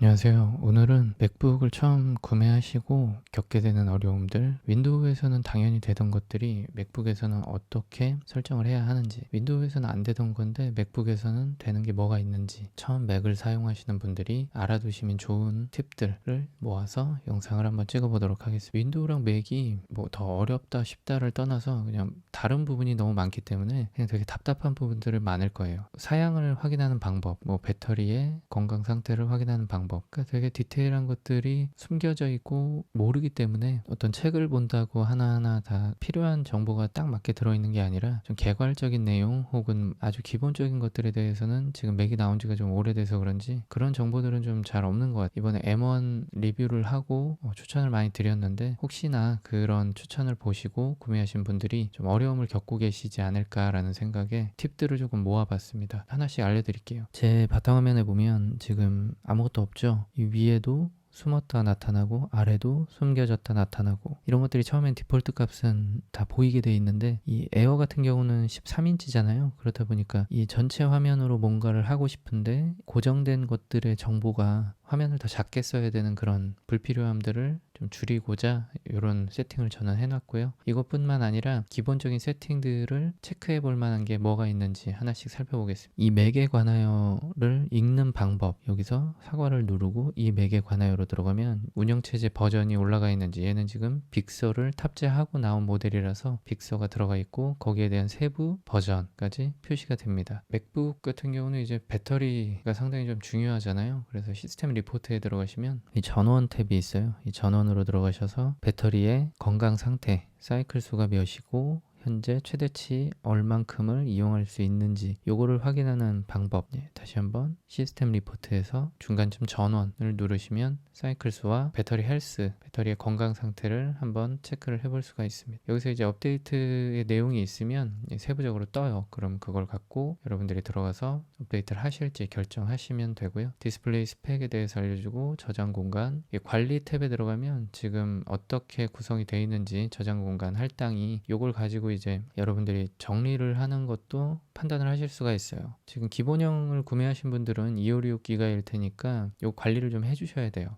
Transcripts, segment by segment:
안녕하세요. 오늘은 맥북을 처음 구매하시고 겪게 되는 어려움들, 윈도우에서는 당연히 되던 것들이 맥북에서는 어떻게 설정을 해야 하는지, 윈도우에서는 안 되던 건데 맥북에서는 되는 게 뭐가 있는지, 처음 맥을 사용하시는 분들이 알아두시면 좋은 팁들을 모아서 영상을 한번 찍어보도록 하겠습니다. 윈도우랑 맥이 뭐 더 어렵다 쉽다를 떠나서 그냥 다른 부분이 너무 많기 때문에 그냥 되게 답답한 부분들을 많을 거예요. 사양을 확인하는 방법, 뭐 배터리의 건강 상태를 확인하는 방법, 그러니까 되게 디테일한 것들이 숨겨져 있고 모르기 때문에 어떤 책을 본다고 하나하나 다 필요한 정보가 딱 맞게 들어있는 게 아니라 좀 개괄적인 내용 혹은 아주 기본적인 것들에 대해서는 지금 맥이 나온 지가 좀 오래돼서 그런지 그런 정보들은 좀 잘 없는 것 같아요. 이번에 M1 리뷰를 하고 추천을 많이 드렸는데 혹시나 그런 추천을 보시고 구매하신 분들이 좀 어려움을 겪고 계시지 않을까라는 생각에 팁들을 조금 모아봤습니다. 하나씩 알려드릴게요. 제 바탕화면에 보면 지금 아무것도 없죠. 이 위에도 숨었다 나타나고 아래도 숨겨졌다 나타나고 이런 것들이 처음엔 디폴트 값은 다 보이게 돼 있는데 이 에어 같은 경우는 13인치잖아요. 그렇다 보니까 이 전체 화면으로 뭔가를 하고 싶은데 고정된 것들의 정보가 화면을 더 작게 써야 되는 그런 불필요함들을 좀 줄이고자 이런 세팅을 저는 해놨고요. 이것뿐만 아니라 기본적인 세팅들을 체크해 볼 만한 게 뭐가 있는지 하나씩 살펴보겠습니다. 이 맥에 관하여를 읽는 방법, 여기서 사과를 누르고 이 맥에 관하여로 들어가면 운영체제 버전이 올라가 있는지, 얘는 지금 빅서를 탑재하고 나온 모델이라서 빅서가 들어가 있고 거기에 대한 세부 버전까지 표시가 됩니다. 맥북 같은 경우는 이제 배터리가 상당히 좀 중요하잖아요. 그래서 시스템 리포트에 들어가시면 이 전원 탭이 있어요. 이 전원으로 들어가셔서 배터리의 건강 상태, 사이클 수가 몇이고 현재 최대치 얼만큼을 이용할 수 있는지 요거를 확인하는 방법. 다시 한번 시스템 리포트에서 중간쯤 전원을 누르시면 사이클 수와 배터리 헬스, 배터리의 건강 상태를 한번 체크를 해볼 수가 있습니다. 여기서 이제 업데이트의 내용이 있으면 세부적으로 떠요. 그럼 그걸 갖고 여러분들이 들어가서 업데이트를 하실지 결정하시면 되고요. 디스플레이 스펙에 대해서 알려주고 저장 공간, 관리 탭에 들어가면 지금 어떻게 구성이 되어 있는지 저장 공간 할당이 요걸 가지고 이제 여러분들이 정리를 하는 것도 판단을 하실 수가 있어요. 지금 기본형을 구매하신 분들은 2566기가일 테니까 요 관리를 좀 해주셔야 돼요.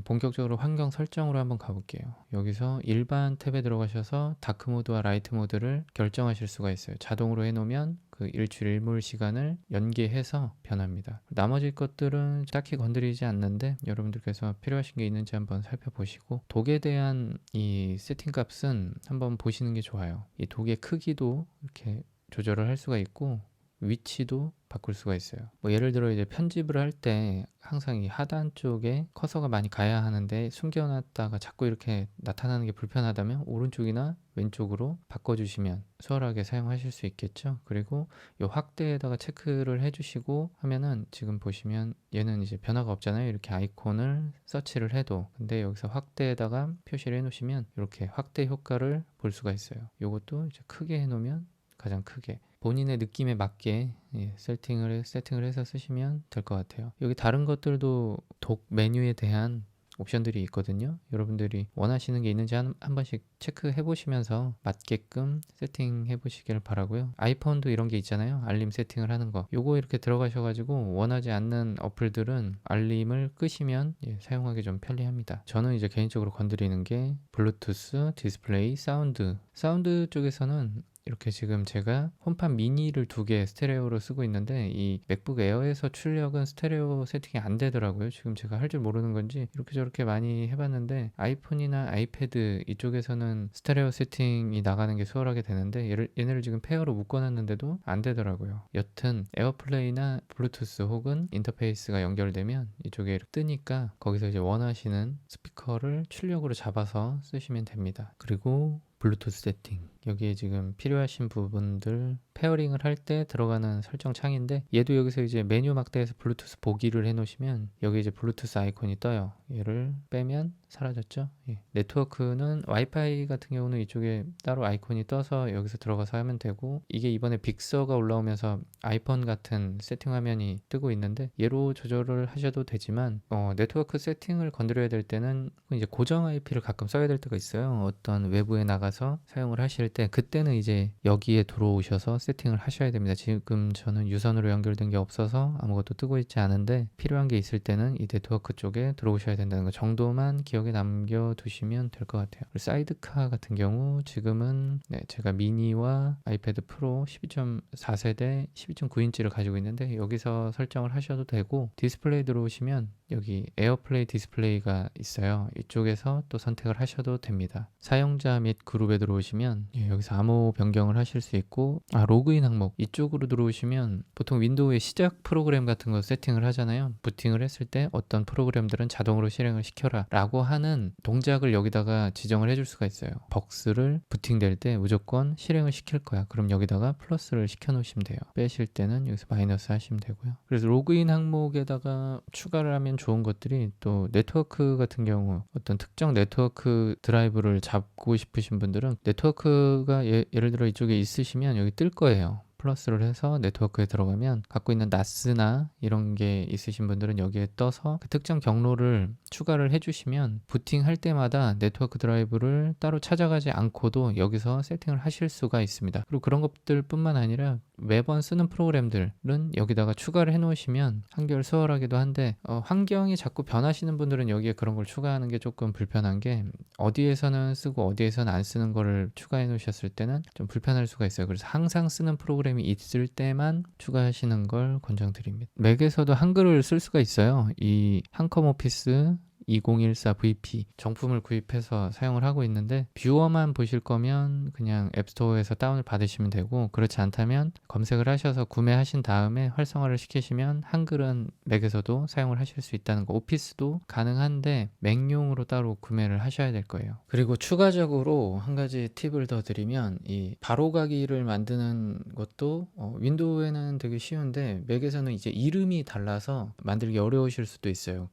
본격적으로 환경 설정으로 한번 가볼게요. 여기서 일반 탭에 들어가셔서 다크 모드와 라이트 모드를 결정하실 수가 있어요. 자동으로 해놓으면 그 일출 일몰 시간을 연계해서 변합니다. 나머지 것들은 딱히 건드리지 않는데 여러분들께서 필요하신 게 있는지 한번 살펴보시고 독에 대한 이 세팅 값은 한번 보시는 게 좋아요. 이 독의 크기도 이렇게 조절을 할 수가 있고 위치도 바꿀 수가 있어요. 뭐 예를 들어 이제 편집을 할 때 항상 이 하단 쪽에 커서가 많이 가야 하는데 숨겨놨다가 자꾸 이렇게 나타나는 게 불편하다면 오른쪽이나 왼쪽으로 바꿔주시면 수월하게 사용하실 수 있겠죠. 그리고 이 확대에다가 체크를 해주시고 하면은 지금 보시면 얘는 이제 변화가 없잖아요. 이렇게 아이콘을 서치를 해도. 근데 여기서 확대에다가 표시를 해놓으시면 이렇게 확대 효과를 볼 수가 있어요. 이것도 이제 크게 해놓으면 가장 크게 본인의 느낌에 맞게 세팅을 해서 쓰시면 될 것 같아요. 여기 다른 것들도 독 메뉴에 대한 옵션들이 있거든요. 여러분들이 원하시는 게 있는지 한 번씩 체크해 보시면서 맞게끔 세팅해 보시길 바라고요. 아이폰도 이런 게 있잖아요. 알림 세팅을 하는 거. 요거 이렇게 들어가셔가지고 원하지 않는 어플들은 알림을 끄시면 사용하기 좀 편리합니다. 저는 이제 개인적으로 건드리는 게 블루투스, 디스플레이, 사운드 쪽에서는 이렇게 지금 제가 홈팟 미니를 2개 스테레오로 쓰고 있는데 이 맥북 에어에서 출력은 스테레오 세팅이 안 되더라고요. 지금 제가 할 줄 모르는 건지 이렇게 저렇게 많이 해봤는데 아이폰이나 아이패드 이쪽에서는 스테레오 세팅이 나가는 게 수월하게 되는데 얘네를 지금 페어로 묶어놨는데도 안 되더라고요. 여튼 에어플레이나 블루투스 혹은 인터페이스가 연결되면 이쪽에 뜨니까 거기서 이제 원하시는 스피커를 출력으로 잡아서 쓰시면 됩니다. 그리고 블루투스 세팅, 여기에 지금 필요하신 부분들 페어링을 할 때 들어가는 설정 창인데 얘도 여기서 이제 메뉴 막대에서 블루투스 보기를 해 놓으시면 여기 이제 블루투스 아이콘이 떠요. 얘를 빼면 사라졌죠. 네트워크는 와이파이 같은 경우는 이쪽에 따로 아이콘이 떠서 여기서 들어가서 하면 되고, 이게 이번에 빅서가 올라오면서 아이폰 같은 세팅 화면이 뜨고 있는데 얘로 조절을 하셔도 되지만 네트워크 세팅을 건드려야 될 때는 이제 고정 IP를 가끔 써야 될 때가 있어요. 어떤 외부에 나가서 사용을 하실 때 그때는 이제 여기에 들어오셔서 세팅을 하셔야 됩니다. 지금 저는 유선으로 연결된 게 없어서 아무것도 뜨고 있지 않은데 필요한 게 있을 때는 이 네트워크 쪽에 들어오셔야 된다는 거 정도만 기억에 남겨두시면 될 것 같아요. 그리고 사이드카 같은 경우 지금은 제가 미니와 아이패드 프로 12.4세대 12.9인치를 가지고 있는데 여기서 설정을 하셔도 되고 디스플레이 들어오시면 여기 에어플레이 디스플레이가 있어요. 이쪽에서 또 선택을 하셔도 됩니다. 사용자 및 그룹에 들어오시면 여기서 암호 변경을 하실 수 있고 로그인 항목 이쪽으로 들어오시면 보통 윈도우의 시작 프로그램 같은 거 세팅을 하잖아요. 부팅을 했을 때 어떤 프로그램들은 자동으로 실행을 시켜라 라고 하는 동작을 여기다가 지정을 해줄 수가 있어요. 벅스를 부팅될 때 무조건 실행을 시킬 거야. 그럼 여기다가 플러스를 시켜 놓으시면 돼요. 빼실 때는 여기서 마이너스 하시면 되고요. 그래서 로그인 항목에다가 추가를 하면 좋은 것들이 또 네트워크 같은 경우 어떤 특정 네트워크 드라이브를 잡고 싶으신 분들은 네트워크가 예를 들어 이쪽에 있으시면 여기 뜰 거예요. 플러스를 해서 네트워크에 들어가면 갖고 있는 NAS나 이런 게 있으신 분들은 여기에 떠서 그 특정 경로를 추가를 해주시면 부팅할 때마다 네트워크 드라이브를 따로 찾아가지 않고도 여기서 세팅을 하실 수가 있습니다. 그리고 그런 것들 뿐만 아니라 매번 쓰는 프로그램들은 여기다가 추가를 해 놓으시면 한결 수월하기도 한데 환경이 자꾸 변하시는 분들은 여기에 그런 걸 추가하는 게 조금 불편한 게 어디에서는 쓰고 어디에서는 안 쓰는 거를 추가해 놓으셨을 때는 좀 불편할 수가 있어요. 그래서 항상 쓰는 프로그램이 있을 때만 추가하시는 걸 권장드립니다. 맥에서도 한글을 쓸 수가 있어요. 이 한컴 오피스 2014VP 정품을 구입해서 사용을 하고 있는데 뷰어만 보실 거면 그냥 앱스토어에서 다운을 받으시면 되고 그렇지 않다면 검색을 하셔서 구매하신 다음에 활성화를 시키시면 한글은 맥에서도 사용을 하실 수 있다는 거. 오피스도 가능한데 맥용으로 따로 구매를 하셔야 될 거예요. 그리고 추가적으로 한 가지 팁을 더 드리면 이 바로가기를 만드는 것도 윈도우에는 되게 쉬운데 맥에서는 이제 이름이 달라서 만들기 어려우실 수도 있어요.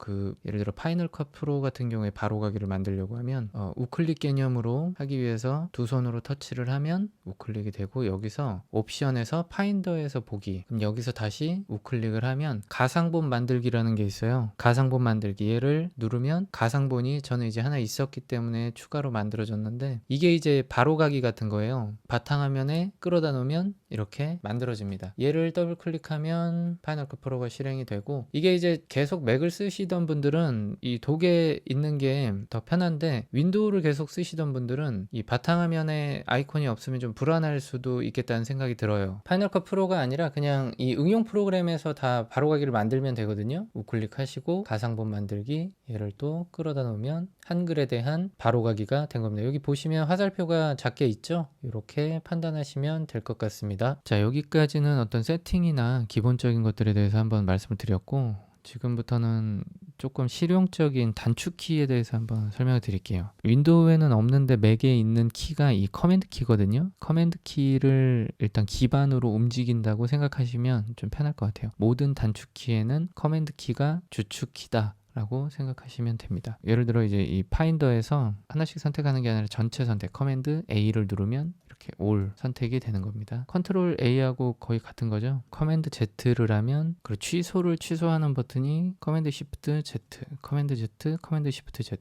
예를 들어 파이널 컷 프로 같은 경우에 바로가기를 만들려고 하면 우클릭 개념으로 하기 위해서 두 손으로 터치를 하면 우클릭이 되고 여기서 옵션에서 파인더에서 보기 그럼 여기서 다시 우클릭을 하면 가상본 만들기라는 게 있어요. 가상본 만들기 얘를 누르면 가상본이 저는 이제 하나 있었기 때문에 추가로 만들어졌는데 이게 이제 바로가기 같은 거예요. 바탕화면에 끌어다 놓으면 이렇게 만들어집니다. 얘를 더블 클릭하면 파이널 컷 프로가 실행이 되고 이게 이제 계속 맥을 쓰시던 분들은 이 독에 있는 게 더 편한데 윈도우를 계속 쓰시던 분들은 이 바탕화면에 아이콘이 없으면 좀 불안할 수도 있겠다는 생각이 들어요. 파이널 컷 프로가 아니라 그냥 이 응용 프로그램에서 다 바로가기를 만들면 되거든요. 우클릭 하시고 가상본 만들기 얘를 또 끌어다 놓으면 한글에 대한 바로가기가 된 겁니다. 여기 보시면 화살표가 작게 있죠? 이렇게 판단하시면 될 것 같습니다. 자, 여기까지는 어떤 세팅이나 기본적인 것들에 대해서 한번 말씀을 드렸고 지금부터는 조금 실용적인 단축키에 대해서 한번 설명을 드릴게요. 윈도우에는 없는데 맥에 있는 키가 이 커맨드 키거든요. 커맨드 키를 일단 기반으로 움직인다고 생각하시면 좀 편할 것 같아요. 모든 단축키에는 커맨드 키가 주축키다 라고 생각하시면 됩니다. 예를 들어 이제 이 파인더에서 하나씩 선택하는 게 아니라 전체 선택 커맨드 A를 누르면 이렇게 올 선택이 되는 겁니다. 컨트롤 A하고 거의 같은 거죠. 커맨드 Z를 하면 그리고 취소를 취소하는 버튼이 커맨드 Shift Z, 커맨드 Z, 커맨드 Shift Z.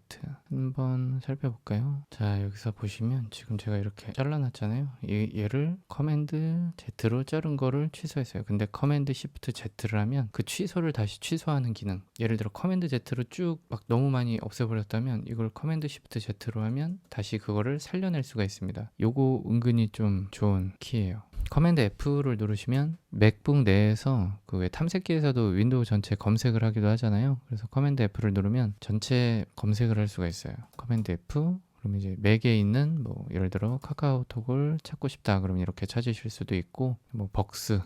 한번 살펴볼까요? 자, 여기서 보시면 지금 제가 이렇게 잘라놨잖아요. 얘를 커맨드 Z로 자른 거를 취소했어요. 근데 커맨드 Shift Z를 하면 그 취소를 다시 취소하는 기능. 예를 들어 커맨드 Z로 쭉 막 너무 많이 없애버렸다면 이걸 커맨드 Shift Z로 하면 다시 그거를 살려낼 수가 있습니다. 요거 은근히 좀 좋은 키예요. 커맨드 F를 누르시면 맥북 내에서 그 왜 탐색기에서도 윈도우 전체 검색을 하기도 하잖아요. 그래서 커맨드 F를 누르면 전체 검색을 할 수가 있어요. 커맨드 F 그럼 이제 맥에 있는 뭐 예를 들어 카카오톡을 찾고 싶다 그러면 이렇게 찾으실 수도 있고 뭐 벅스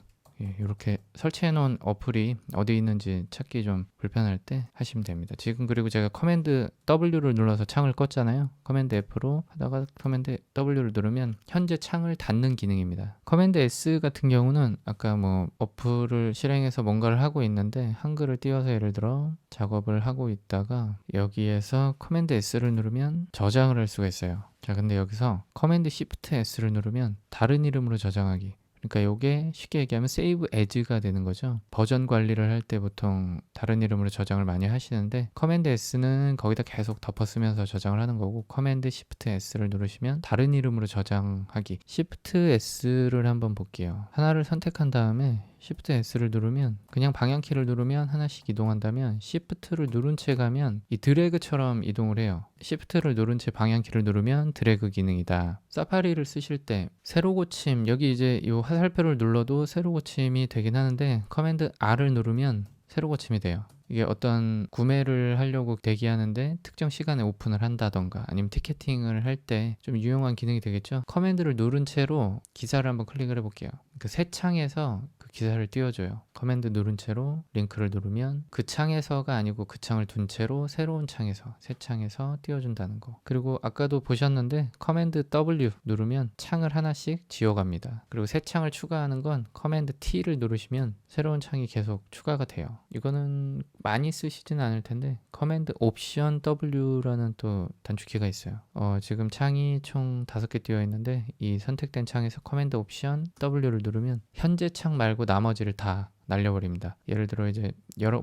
이렇게 설치해 놓은 어플이 어디 있는지 찾기 좀 불편할 때 하시면 됩니다. 지금 그리고 제가 커맨드 W를 눌러서 창을 껐잖아요. 커맨드 F로 하다가 커맨드 W를 누르면 현재 창을 닫는 기능입니다. 커맨드 S 같은 경우는 아까 뭐 어플을 실행해서 뭔가를 하고 있는데 한글을 띄워서 예를 들어 작업을 하고 있다가 여기에서 커맨드 S를 누르면 저장을 할 수가 있어요. 자, 근데 여기서 커맨드 Shift S를 누르면 다른 이름으로 저장하기 그러니까 요게 쉽게 얘기하면 save as가 되는 거죠. 버전 관리를 할 때 보통 다른 이름으로 저장을 많이 하시는데 커맨드 S는 거기다 계속 덮어 쓰면서 저장을 하는 거고, 커맨드 Shift S를 누르시면 다른 이름으로 저장하기. Shift S를 한번 볼게요. 하나를 선택한 다음에 Shift S를 누르면, 그냥 방향키를 누르면 하나씩 이동한다면 Shift를 누른 채 가면 이 드래그처럼 이동을 해요. Shift를 누른 채 방향키를 누르면 드래그 기능이다. 사파리를 쓰실 때 세로 고침, 여기 이제 이 화살표를 눌러도 세로 고침이 되긴 하는데 커맨드 R을 누르면 세로 고침이 돼요. 이게 어떤 구매를 하려고 대기하는데 특정 시간에 오픈을 한다던가 아니면 티켓팅을 할 때 좀 유용한 기능이 되겠죠. 커맨드를 누른 채로 기사를 한번 클릭을 해볼게요. 그 새 창에서 그 기사를 띄워줘요. 커맨드 누른 채로 링크를 누르면 그 창에서가 아니고 그 창을 둔 채로 새로운 창에서, 새 창에서 띄워준다는 거. 그리고 아까도 보셨는데 커맨드 W 누르면 창을 하나씩 지워갑니다. 그리고 새 창을 추가하는 건 커맨드 T를 누르시면 새로운 창이 계속 추가가 돼요. 이거는 많이 쓰시진 않을 텐데 커맨드 옵션 W라는 또 단축키가 있어요. 지금 창이 총 5개 띄어 있는데 이 선택된 창에서 커맨드 옵션 W를 누르면 현재 창 말고 나머지를 다 날려버립니다. 예를 들어 이제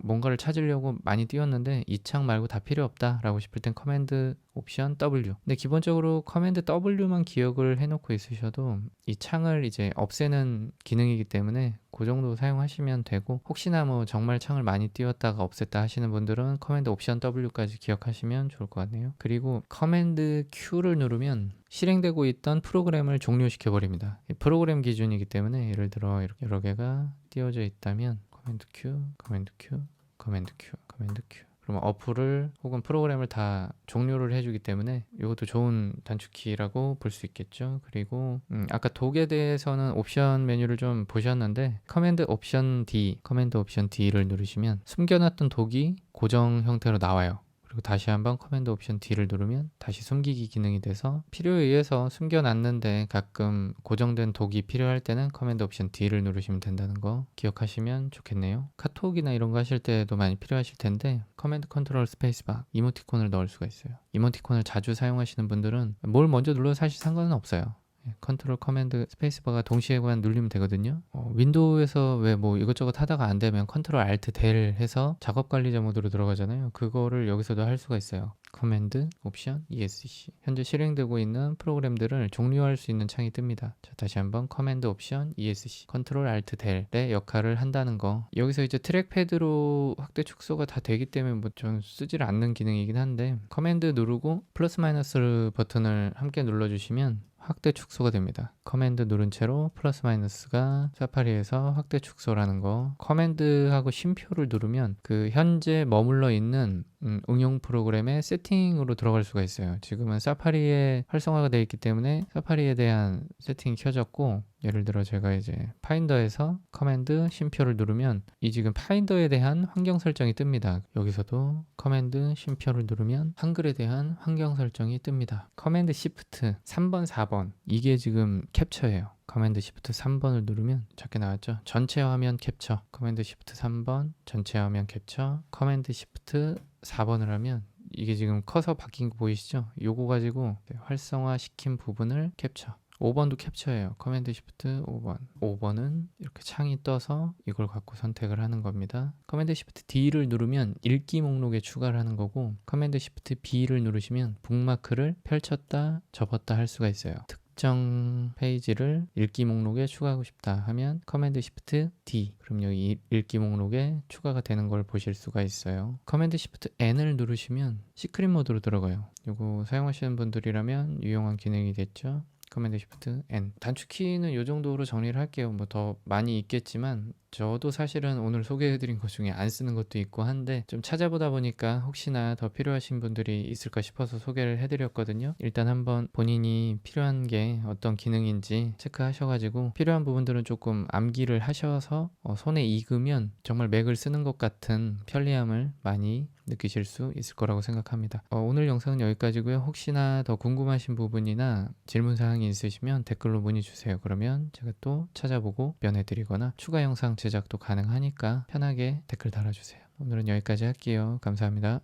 뭔가를 찾으려고 많이 띄웠는데 이 창 말고 다 필요 없다 라고 싶을 땐 커맨드 옵션 W. 근데 기본적으로 커맨드 W만 기억을 해놓고 있으셔도 이 창을 이제 없애는 기능이기 때문에 그 정도 사용하시면 되고, 혹시나 뭐 정말 창을 많이 띄웠다가 없앴다 하시는 분들은 커맨드 옵션 W까지 기억하시면 좋을 것 같네요. 그리고 커맨드 Q를 누르면 실행되고 있던 프로그램을 종료시켜 버립니다. 프로그램 기준이기 때문에 예를 들어 이렇게 여러 개가 띄워져 있다면 커맨드 Q, 커맨드 Q, 커맨드 Q, 커맨드 Q, 그러면 어플을 혹은 프로그램을 다 종료를 해주기 때문에 이것도 좋은 단축키라고 볼 수 있겠죠. 그리고 아까 독에 대해서는 옵션 메뉴를 좀 보셨는데 커맨드 옵션 D를 누르시면 숨겨놨던 독이 고정 형태로 나와요. 그리고 다시 한번 커맨드 옵션 D를 누르면 다시 숨기기 기능이 돼서 필요에 의해서 숨겨놨는데 가끔 고정된 독이 필요할 때는 커맨드 옵션 D를 누르시면 된다는 거 기억하시면 좋겠네요. 카톡이나 이런 거 하실 때도 많이 필요하실 텐데 커맨드 컨트롤 스페이스바 이모티콘을 넣을 수가 있어요. 이모티콘을 자주 사용하시는 분들은 뭘 먼저 눌러도 사실 상관은 없어요. 컨트롤 커맨드 스페이스바가 동시에만 누르면 되거든요. 윈도우에서 왜 뭐 이것저것 하다가 안 되면 컨트롤 알트 델 해서 작업 관리자 모드로 들어가잖아요. 그거를 여기서도 할 수가 있어요. 커맨드 옵션 ESC. 현재 실행되고 있는 프로그램들을 종료할 수 있는 창이 뜹니다. 자, 다시 한번 커맨드 옵션 ESC 컨트롤 알트 델의 역할을 한다는 거. 여기서 이제 트랙패드로 확대 축소가 다 되기 때문에 뭐 좀 쓰질 않는 기능이긴 한데 커맨드 누르고 플러스 마이너스 버튼을 함께 눌러주시면 확대 축소가 됩니다. 커맨드 누른 채로 플러스 마이너스가 사파리에서 확대 축소라는 거. 커맨드하고 쉼표를 누르면 그 현재 머물러 있는 응용 프로그램의 세팅으로 들어갈 수가 있어요. 지금은 사파리에 활성화가 되어 있기 때문에 사파리에 대한 세팅이 켜졌고, 예를 들어 제가 이제 파인더에서 커맨드 쉼표를 누르면 이 지금 파인더에 대한 환경 설정이 뜹니다. 여기서도 커맨드 쉼표를 누르면 한글에 대한 환경 설정이 뜹니다. 커맨드 시프트 3번 4번 이게 지금 캡처예요. 커맨드 시프트 3번을 누르면 작게 나왔죠. 전체 화면 캡처. 커맨드 시프트 3번 전체 화면 캡처. 커맨드 시프트 4번을 하면 이게 지금 커서 바뀐 거 보이시죠? 요거 가지고 활성화 시킨 부분을 캡처. 5번도 캡처예요. 커맨드 시프트 5번. 5번은 이렇게 창이 떠서 이걸 갖고 선택을 하는 겁니다. 커맨드 시프트 D를 누르면 읽기 목록에 추가를 하는 거고, 커맨드 시프트 B를 누르시면 북마크를 펼쳤다 접었다 할 수가 있어요. 특정 페이지를 읽기 목록에 추가하고 싶다 하면 커맨드 시프트 D, 그럼 여기 읽기 목록에 추가가 되는 걸 보실 수가 있어요. 커맨드 시프트 N을 누르시면 시크릿 모드로 들어가요. 이거 사용하시는 분들이라면 유용한 기능이 됐죠. 커맨드 시프트 N. 단축키는 이 정도로 정리를 할게요. 뭐 더 많이 있겠지만 저도 사실은 오늘 소개해드린 것 중에 안 쓰는 것도 있고 한데 좀 찾아보다 보니까 혹시나 더 필요하신 분들이 있을까 싶어서 소개를 해드렸거든요. 일단 한번 본인이 필요한 게 어떤 기능인지 체크하셔가지고 필요한 부분들은 조금 암기를 하셔서 손에 익으면 정말 맥을 쓰는 것 같은 편리함을 많이 느끼실 수 있을 거라고 생각합니다. 오늘 영상은 여기까지고요. 혹시나 더 궁금하신 부분이나 질문사항이 있으시면 댓글로 문의 주세요. 그러면 제가 또 찾아보고 변해드리거나 추가 영상 제작도 가능하니까 편하게 댓글 달아주세요. 오늘은 여기까지 할게요. 감사합니다.